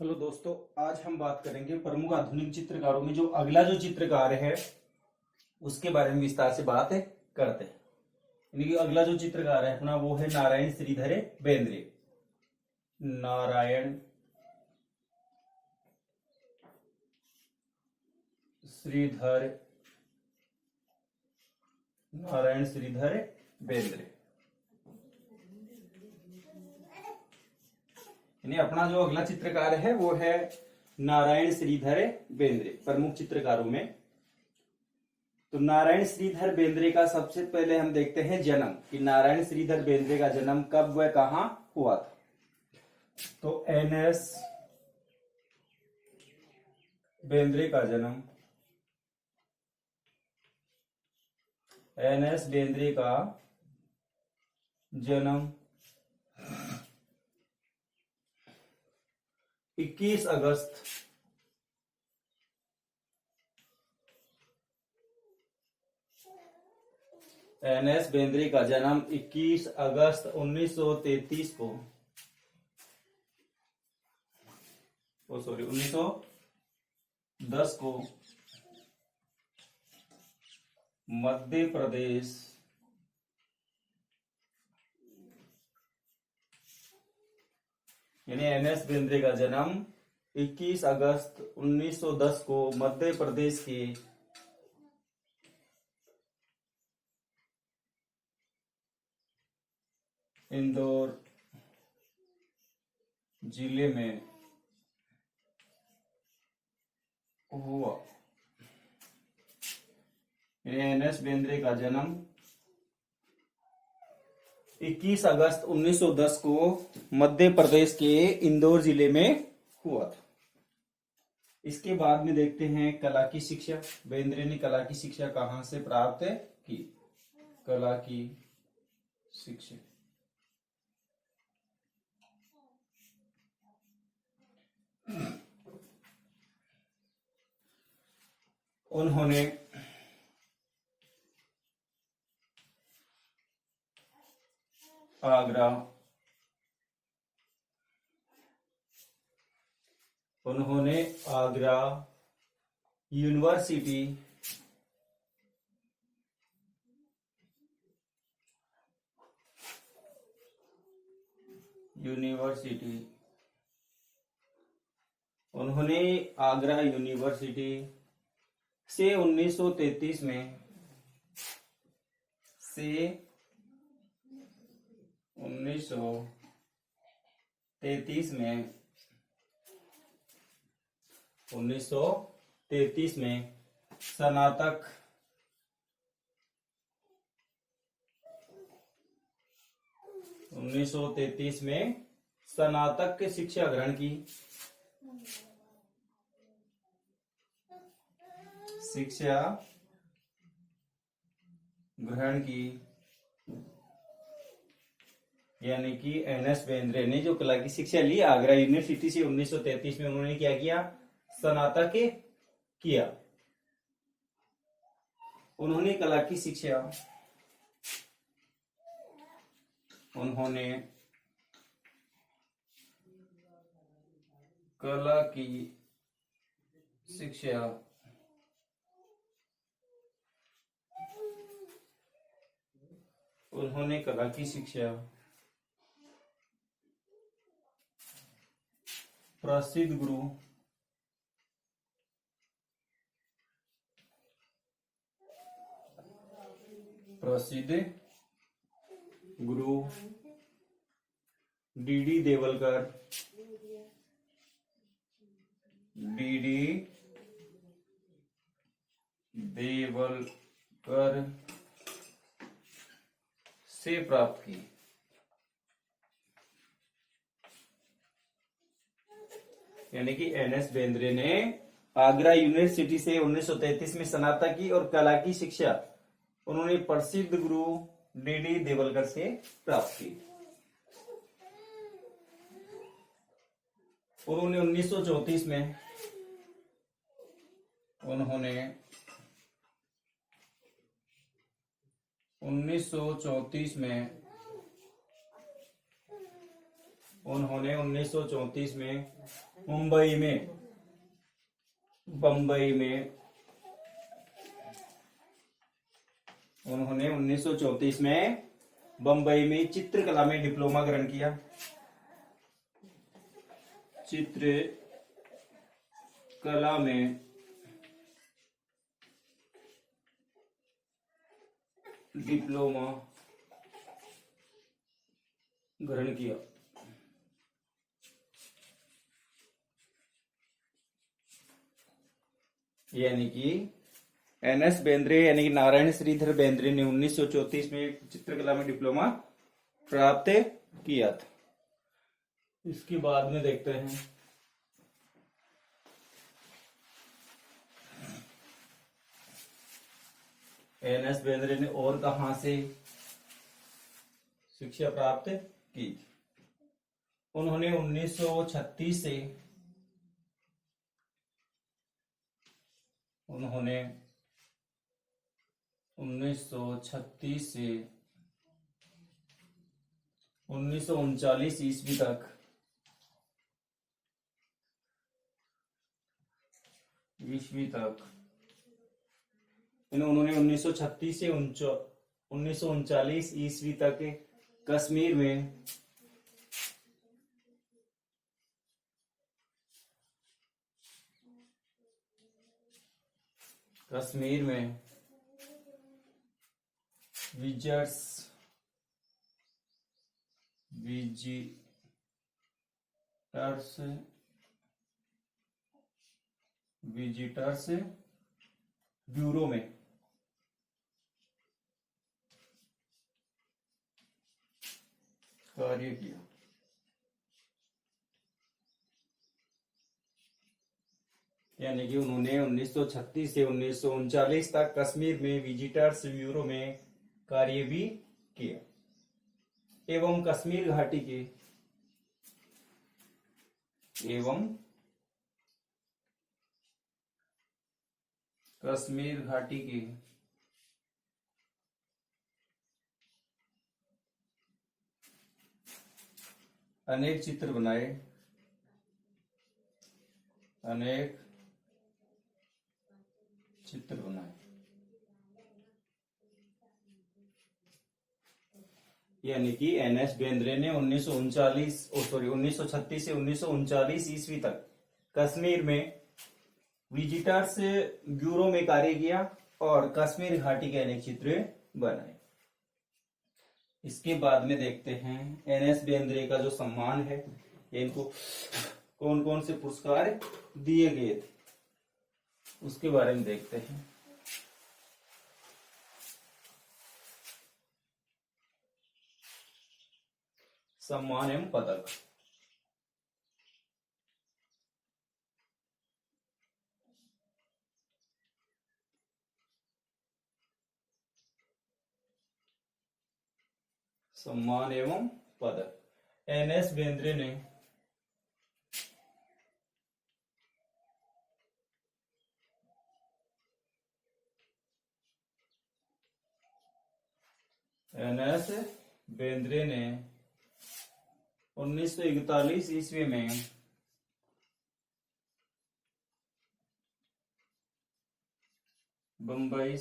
Hello दोस्तों, आज हम बात करेंगे प्रमुख आधुनिक चित्रकारों में जो अगला जो चित्रकार है उसके बारे में विस्तार से बात करते हैं। यानी कि अगला जो चित्रकार है अपना वो है नारायण श्रीधर बेंद्रे। नारायण श्रीधर नारायण श्रीधर बेंद्रे। यानी अपना जो अगला चित्रकार है वो है नारायण श्रीधर बेंद्रे, प्रमुख चित्रकारों में। तो नारायण श्रीधर बेंद्रे का सबसे पहले हम देखते हैं जन्म, कि नारायण श्रीधर बेंद्रे का जन्म कब व कहां हुआ था। तो एनएस बेंद्रे का जन्म, एनएस बेंद्रे का जन्म 21 अगस्त 1933 को 1910 को मध्य प्रदेश यानी एनएस बेंद्रे का जन्म 21 अगस्त 1910 को मध्य प्रदेश के इंदौर जिले में हुआ। एनएस बेंद्रे का जन्म 21 अगस्त 1910 को मध्य प्रदेश के इंदौर जिले में हुआ था। इसके बाद में देखते हैं कला की शिक्षा। बेंद्रे ने कला की शिक्षा कहां से प्राप्त की? कला की शिक्षा उन्होंने आगरा यूनिवर्सिटी से 1933 में से 1933 में स्नातक की शिक्षा ग्रहण की। यानी कि एनएस बेंद्रे ने जो कला की शिक्षा ली आगरा यूनिवर्सिटी से 1933 में, उन्होंने क्या किया? स्नातक किया। उन्होंने कला की शिक्षा प्रसिद्ध गुरु डीडी देवलकर से प्राप्त की। यानी कि एनएस बेंद्रे ने आगरा यूनिवर्सिटी से 1933 में स्नातक की और कला की शिक्षा उन्होंने प्रसिद्ध गुरु डीडी देवलकर से प्राप्त की। उन्होंने 1934 में उन्होंने 1934 में उन्होंने 1934 में बंबई में चित्रकला में डिप्लोमा ग्रहण किया। चित्रकला में डिप्लोमा ग्रहण किया। यानी कि एनएस बेंद्रे यानी कि नारायण श्रीधर बेंद्रे ने 1934 में चित्रकला में डिप्लोमा प्राप्त किया था। इसके बाद में देखते हैं एनएस बेंद्रे ने और कहां से शिक्षा प्राप्त की थी। उन्होंने 1936 से 1939 ईस्वी तक उन्होंने 1936 से 1939 ईस्वी तक कश्मीर में विजिटर्स ब्यूरो में कार्य किया। यानी कि उन्होंने 1936 से 1939 तक कश्मीर में विजिटर्स ब्यूरो में कार्य भी किया एवं कश्मीर घाटी के अनेक चित्र बनाए। यानी कि एनएस बेंद्रे ने 1936 से 1939 ईस्वी तक कश्मीर में विजिटर्स ब्यूरो में कार्य किया और कश्मीर घाटी के अनेक चित्र बनाए। इसके बाद में देखते हैं एनएस बेंद्रे का जो सम्मान है, इनको कौन कौन से पुरस्कार दिए गए थे उसके बारे में देखते हैं। सम्मान एवं पदक। सम्मान एवं पदक एनएस बेंद्रे ने एनएस बेंद्रे ने 1941 ईस्वी में Bombay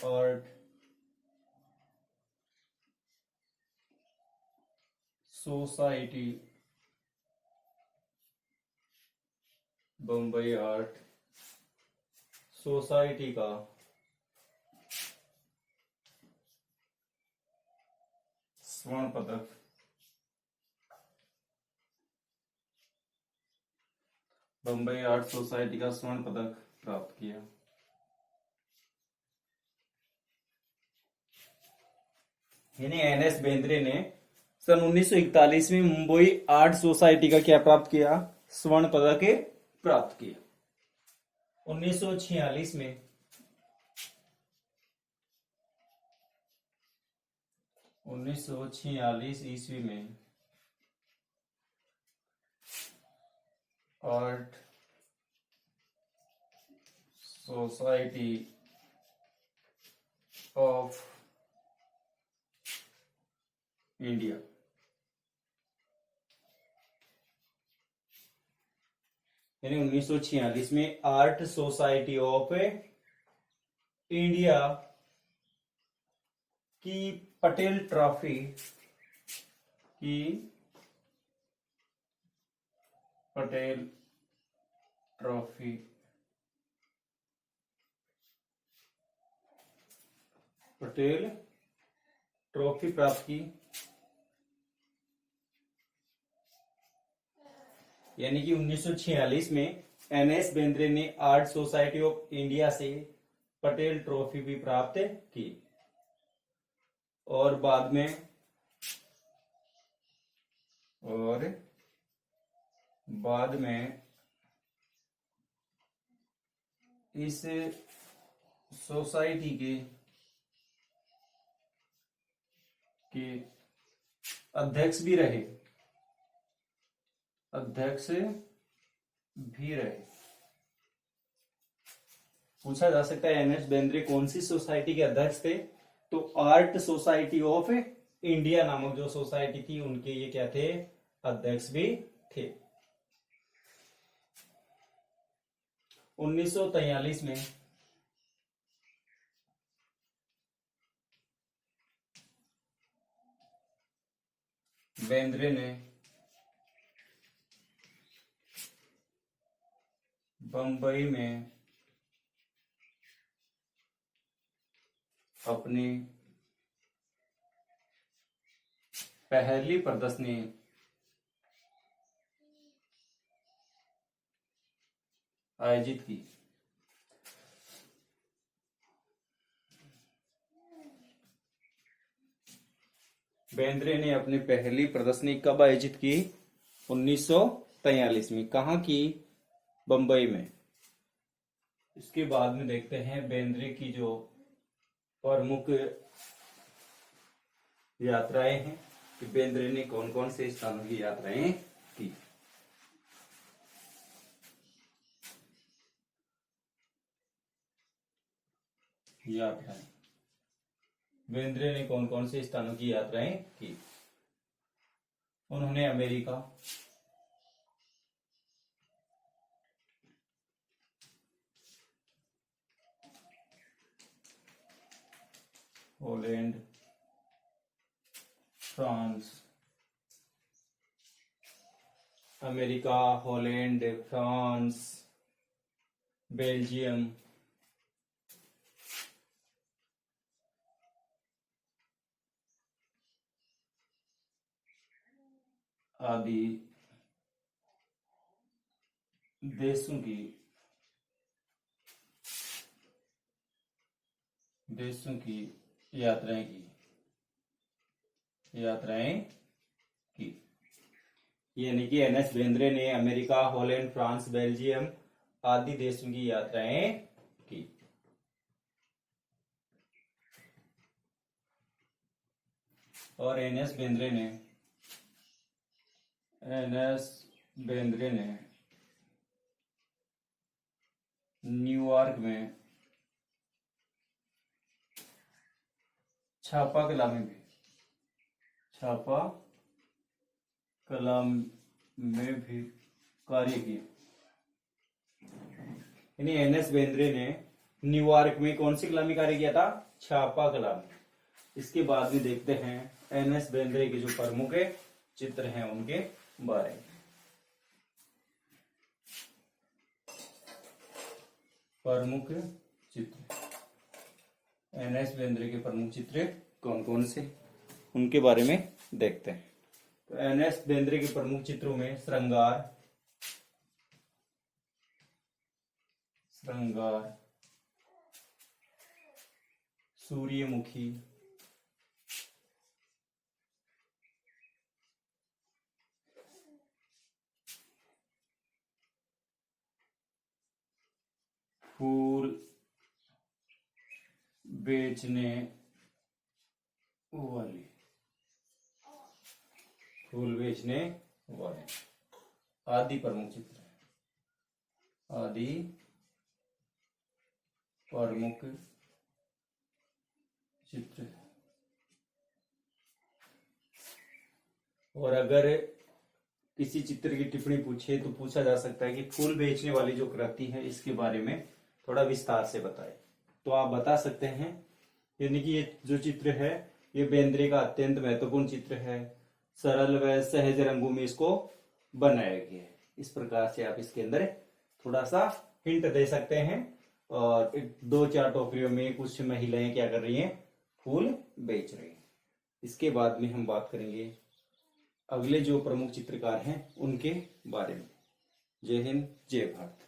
art society Bombay art society का स्वर्ण पदक बंबई आर्ट सोसाइटी का स्वर्ण पदक प्राप्त किया। यानी एनएस बेंद्रे ने सन 1941 में मुंबई आर्ट सोसाइटी का क्या प्राप्त किया? स्वर्ण पदक प्राप्त किया। 1946 में ईस्वी में आर्ट सोसाइटी ऑफ इंडिया। यानी 1946 में आर्ट सोसाइटी ऑफ इंडिया की पटेल ट्रॉफी की पटेल ट्रॉफी पटेल ट्रॉफी प्राप्त की। यानी कि 1946 में एनएस बेंद्रे ने आर्ट सोसाइटी ऑफ इंडिया से पटेल ट्रॉफी भी प्राप्त की। और बाद में इस सोसाइटी के अध्यक्ष भी रहे। पूछा जा सकता है एनएस बेंद्रे कौन सी सोसाइटी के अध्यक्ष थे? तो आर्ट सोसाइटी ऑफ इंडिया नामक जो सोसाइटी थी उनके ये क्या थे? अध्यक्ष भी थे। 1943 में बेंद्रे ने बंबई में अपनी पहली प्रदर्शनी आयोजित की। बेंद्रे ने अपनी पहली प्रदर्शनी कब आयोजित की? 1943 में। कहाँ की? बंबई में। इसके बाद में देखते हैं बेंद्रे की जो प्रमुख यात्राएं हैं कि बेंद्रे ने कौन कौन से स्थानों की यात्राएं की। बेंद्रे ने कौन कौन से स्थानों की यात्राएं की? उन्होंने America, Holland, France, America, Holland, France, Belgium, आदि देशों की यात्राएं की। यानी कि एनएस बेंद्रे ने अमेरिका, हॉलैंड, फ्रांस, बेल्जियम आदि देशों की यात्राएं की। और एनएस बेंद्रे ने न्यूयॉर्क में छापा कला में भी कार्य किया। यानी एनएस बेंद्रे ने न्यूयॉर्क में कौन सी कला में कार्य किया था? छापा कला में। इसके बाद में देखते हैं एनएस बेंद्रे के जो प्रमुख चित्र हैं उनके बारे में। प्रमुख चित्र, एनएस बेंद्रे के प्रमुख चित्र कौन कौन से, उनके बारे में देखते हैं। तो एनएस बेंद्रे के प्रमुख चित्रों में श्रृंगार, सूर्यमुखी, फूल बेचने वाले आदि प्रमुख चित्र हैं। आदि प्रमुख चित्र। और अगर किसी चित्र की टिप्पणी पूछे तो पूछा जा सकता है कि फूल बेचने वाली जो कृति है इसके बारे में थोड़ा विस्तार से बताए। तो आप बता सकते हैं, यानी कि ये जो चित्र है ये बेंद्रे का अत्यंत महत्वपूर्ण चित्र है, सरल व सहज रंगों में इसको बनाया गया है। इस प्रकार से आप इसके अंदर थोड़ा सा हिंट दे सकते हैं। और दो चार टोकरियों में कुछ महिलाएं क्या कर रही हैं, फूल बेच रही हैं। इसके बाद में हम बात करेंगे अगले जो प्रमुख चित्रकार हैं उनके बारे में। जय हिंद, जय भारत।